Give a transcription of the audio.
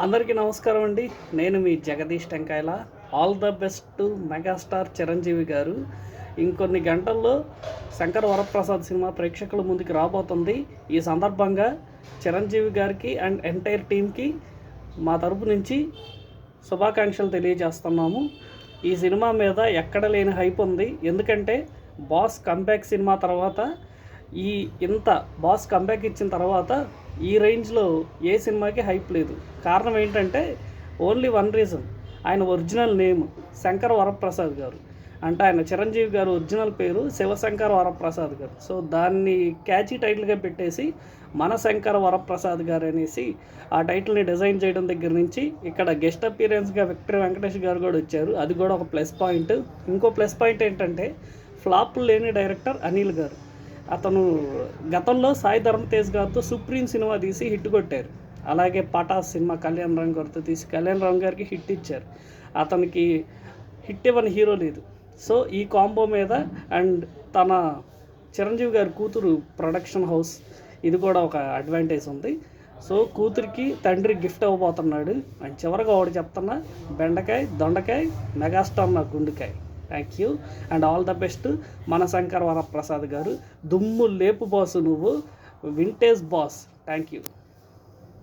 అందరికీ నమస్కారం అండి. నేను మీ జగదీష్ టెంకాయల. All the best to megastar Chiranjeevi గారు. ఇంకొన్ని గంటల్లో శంకర్ వరప్రసాద్ సినిమా ప్రేక్షకుల ముందుకు రాబోతుంది. ఈ సందర్భంగా చిరంజీవి గారికి అండ్ ఎంటైర్ టీమ్కి మా తరపు నుంచి శుభాకాంక్షలు తెలియజేస్తున్నాము. ఈ సినిమా మీద ఎక్కడ లేని హైప్ ఉంది. ఎందుకంటే బాస్ కంబ్యాక్ సినిమా తర్వాత ఇంత బాస్ కంబ్యాక్ ఇచ్చిన తర్వాత ఈ రేంజ్లో ఏ సినిమాకి హైప్ లేదు. కారణం ఏంటంటే ఓన్లీ వన్ రీజన్, ఆయన ఒరిజినల్ నేమ్ శంకర్ వరప్రసాద్ గారు. అంటే ఆయన చిరంజీవి గారు ఒరిజినల్ పేరు శివశంకర్ వరప్రసాద్ గారు. సో దాన్ని క్యాచీ టైటిల్గా పెట్టేసి మన శంకర్ వరప్రసాద్ గారు అనేసి ఆ టైటిల్ని డిజైన్ చేయడం దగ్గర నుంచి ఇక్కడ గెస్ట్ అపీరెన్స్గా విక్టరీ వెంకటేష్ గారు కూడా వచ్చారు. అది కూడా ఒక ప్లస్ పాయింట్. ఇంకో ప్లస్ పాయింట్ ఏంటంటే ఫ్లాప్ లేని డైరెక్టర్ అనిల్ గారు. అతను గతంలో సాయి ధర్మ తేజ్ గారితో సుప్రీం సినిమా తీసి హిట్ కొట్టారు. అలాగే పటాస్ సినిమా కళ్యాణ్ రామ్ గారితో తీసి కళ్యాణ్ రామ్ గారికి హిట్ ఇచ్చారు. అతనికి హిట్ ఇవ్వని హీరో లేదు. సో ఈ కాంబో మీద అండ్ తన చిరంజీవి గారి కూతురు ప్రొడక్షన్ హౌస్, ఇది కూడా ఒక అడ్వాంటేజ్ ఉంది. సో కూతురికి తండ్రి గిఫ్ట్ ఇవ్వబోతున్నాడు. అండ్ చివరిగా ఒకటి చెప్తున్నా, బెండకాయ దొండకాయ మెగాస్టార్ నా గుండెకాయ. Thank you and all the best మన శంకర్ వరప్రసాద్ గారు. దుమ్ము లేపు బాసు, నువ్వు వింటేజ్ బాస్. Thank you.